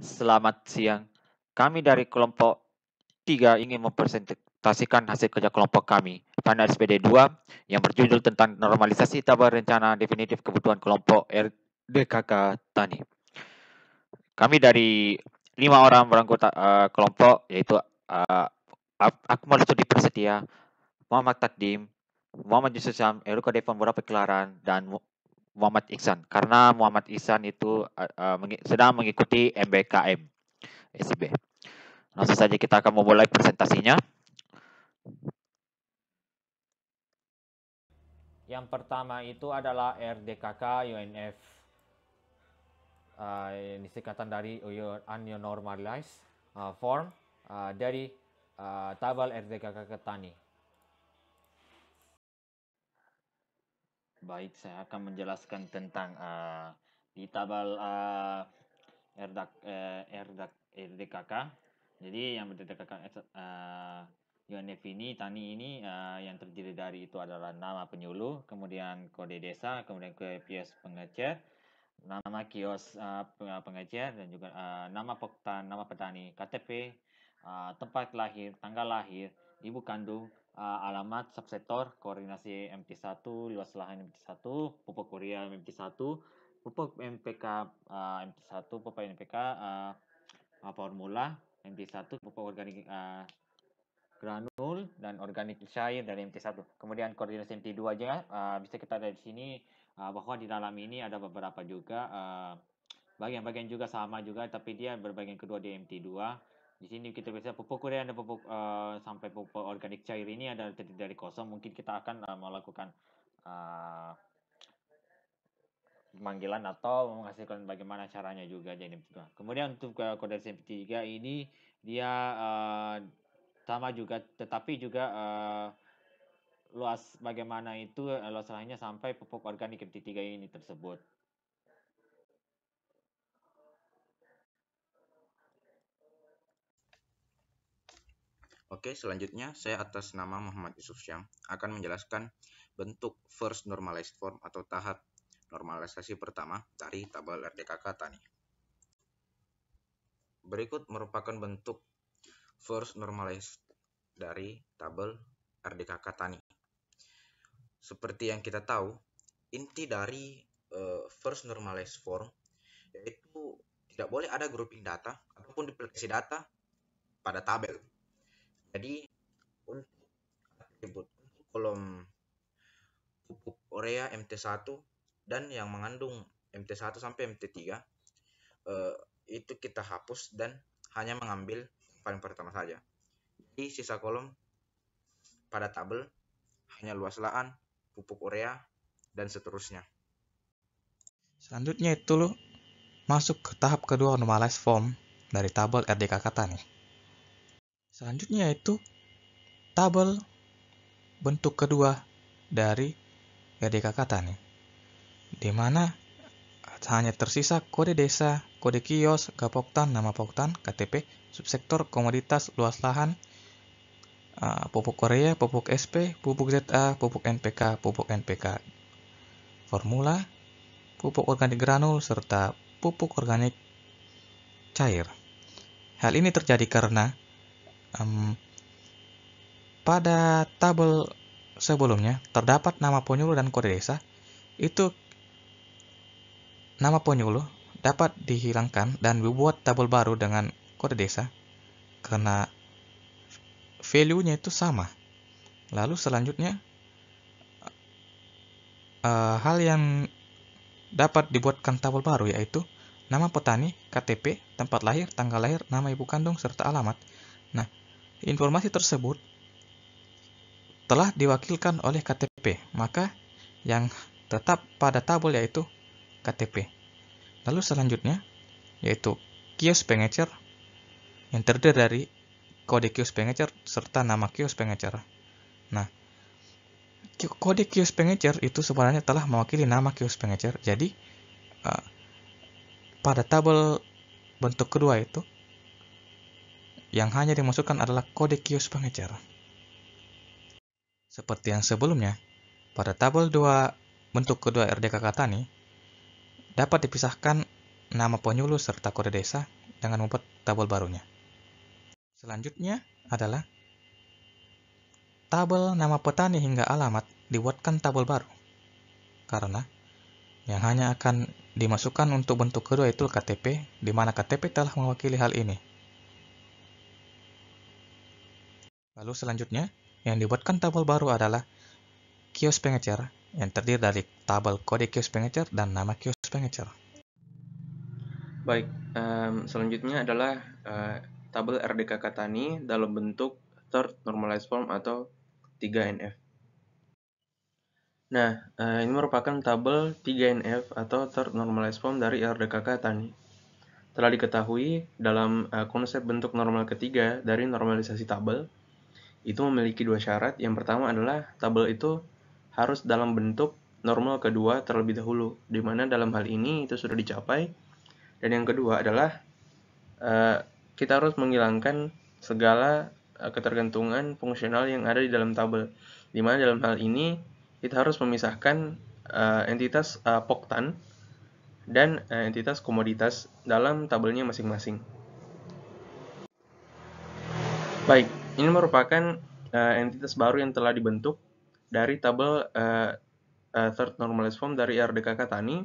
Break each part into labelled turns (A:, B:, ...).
A: Selamat siang. Kami dari kelompok 3 ingin mempresentasikan hasil kerja kelompok kami pada SPD 2 yang berjudul tentang normalisasi tabel rencana definitif kebutuhan kelompok RDKK Tani. Kami dari 5 orang beranggota kelompok, yaitu Akmal Studi Prasetya, Muhammad Takdim, Muhammad Yusuf Syam, Eruka Devon Bora Pekelaran, dan Muhammad Iksan. Karena Muhammad Iksan itu sedang mengikuti MBKM SIB. Langsung saja kita akan memulai presentasinya. Yang pertama itu adalah RDKK UNF, ini singkatan dari Unnormalized Form dari tabel RDKK Tani. Baik, saya akan menjelaskan tentang di tabel RDKK. Jadi yang RDKK UNF ini, Tani ini yang terdiri dari itu adalah nama penyuluh, kemudian kode desa, kemudian kios pengecer, nama kios pengecer, dan juga nama petani, KTP, tempat lahir, tanggal lahir, ibu kandung, alamat subsektor, koordinasi MT1, luas lahan MT1, pupuk urea MT1, pupuk MPK MT1, pupuk NPK formula MT1, pupuk organik granul dan organik cair dari MT1. Kemudian koordinasi MT2 aja bisa kita lihat di sini bahwa di dalam ini ada beberapa juga bagian-bagian juga sama juga, tapi dia berbagian kedua di MT2. Di sini kita bisa pupuk urea dan pupuk sampai pupuk organik cair ini ada terdiri dari kosong. Mungkin kita akan melakukan pemanggilan atau menghasilkan bagaimana caranya juga jadi MT2. Kemudian untuk koordinasi MT3 ini dia sama juga, tetapi juga luas bagaimana itu luas lahannya sampai pupuk organik MT3 ini tersebut.
B: Oke, selanjutnya saya atas nama Muhammad Yusuf Syam akan menjelaskan bentuk first normalized form atau tahap normalisasi pertama dari tabel RDKK Tani. Berikut merupakan bentuk first normalized dari tabel RDKK Tani. Seperti yang kita tahu, inti dari first normalized form yaitu tidak boleh ada grouping data ataupun duplikasi data pada tabel. Jadi untuk atribut untuk kolom pupuk urea MT1 dan yang mengandung MT1 sampai MT3 itu kita hapus dan hanya mengambil paling pertama saja. Di sisa kolom pada tabel hanya luas lahan, pupuk urea, dan seterusnya.
C: Selanjutnya itu masuk ke tahap kedua normalized form dari tabel RDKK Tani. Selanjutnya itu tabel bentuk kedua dari RDKK Tani, di mana hanya tersisa kode desa, kode kios, gapoktan, nama poktan, KTP, subsektor, komoditas, luas lahan, pupuk urea, pupuk SP, pupuk ZA, pupuk NPK, formula, pupuk organik granul, serta pupuk organik cair. Hal ini terjadi karena pada tabel sebelumnya terdapat nama penyuluh dan kode desa. Itu nama penyuluh dapat dihilangkan dan dibuat tabel baru dengan kode desa karena value-nya itu sama. Lalu selanjutnya hal yang dapat dibuatkan tabel baru yaitu nama petani, KTP, tempat lahir, tanggal lahir, nama ibu kandung, serta alamat. Nah, informasi tersebut telah diwakilkan oleh KTP, maka yang tetap pada tabel yaitu KTP. Lalu selanjutnya yaitu kios pengecer yang terdiri dari kode kios pengecer serta nama kios pengecer. Nah, kode kios pengecer itu sebenarnya telah mewakili nama kios pengecer. Jadi pada tabel bentuk kedua itu yang hanya dimasukkan adalah kode kios pengecer. Seperti yang sebelumnya, pada tabel 2 bentuk kedua RDKK Tani dapat dipisahkan nama penyuluh serta kode desa dengan membuat tabel barunya. Selanjutnya adalah tabel nama petani hingga alamat dibuatkan tabel baru, karena yang hanya akan dimasukkan untuk bentuk kedua itu KTP, di mana KTP telah mewakili hal ini. Lalu selanjutnya, yang dibuatkan tabel baru adalah kios pengecer, yang terdiri dari tabel kode kios pengecer dan nama kios pengecer.
D: Baik, selanjutnya adalah tabel RDKK Tani dalam bentuk Third Normalized Form atau 3NF. Nah, ini merupakan tabel 3NF atau Third Normalized Form dari RDKK Tani. Telah diketahui dalam konsep bentuk normal ketiga dari normalisasi tabel, itu memiliki dua syarat. Yang pertama adalah tabel itu harus dalam bentuk normal kedua terlebih dahulu, di mana dalam hal ini itu sudah dicapai. Dan yang kedua adalah kita harus menghilangkan segala ketergantungan fungsional yang ada di dalam tabel, di mana dalam hal ini kita harus memisahkan entitas poktan dan entitas komoditas dalam tabelnya masing-masing. Baik, ini merupakan entitas baru yang telah dibentuk dari tabel Third Normalized Form dari RDKK Tani,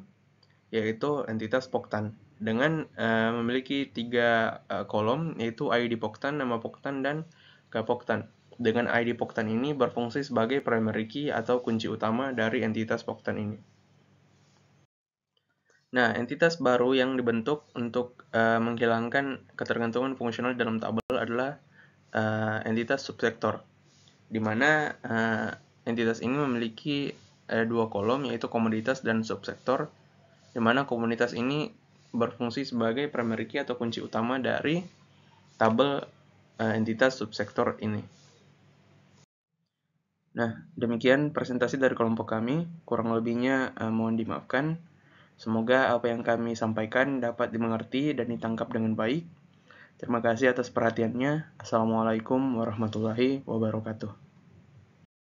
D: yaitu entitas poktan dengan memiliki 3 kolom, yaitu ID poktan, nama poktan, dan K-poktan. Dengan ID poktan ini berfungsi sebagai primary key atau kunci utama dari entitas poktan ini. Nah, entitas baru yang dibentuk untuk menghilangkan ketergantungan fungsional dalam tabel adalah entitas subsektor, di mana entitas ini memiliki 2 kolom, yaitu komoditas dan subsektor, di mana komoditas ini berfungsi sebagai primary key atau kunci utama dari tabel entitas subsektor ini. Nah, demikian presentasi dari kelompok kami. Kurang lebihnya mohon dimaafkan. Semoga apa yang kami sampaikan dapat dimengerti dan ditangkap dengan baik. Terima kasih atas perhatiannya. Assalamualaikum warahmatullahi wabarakatuh.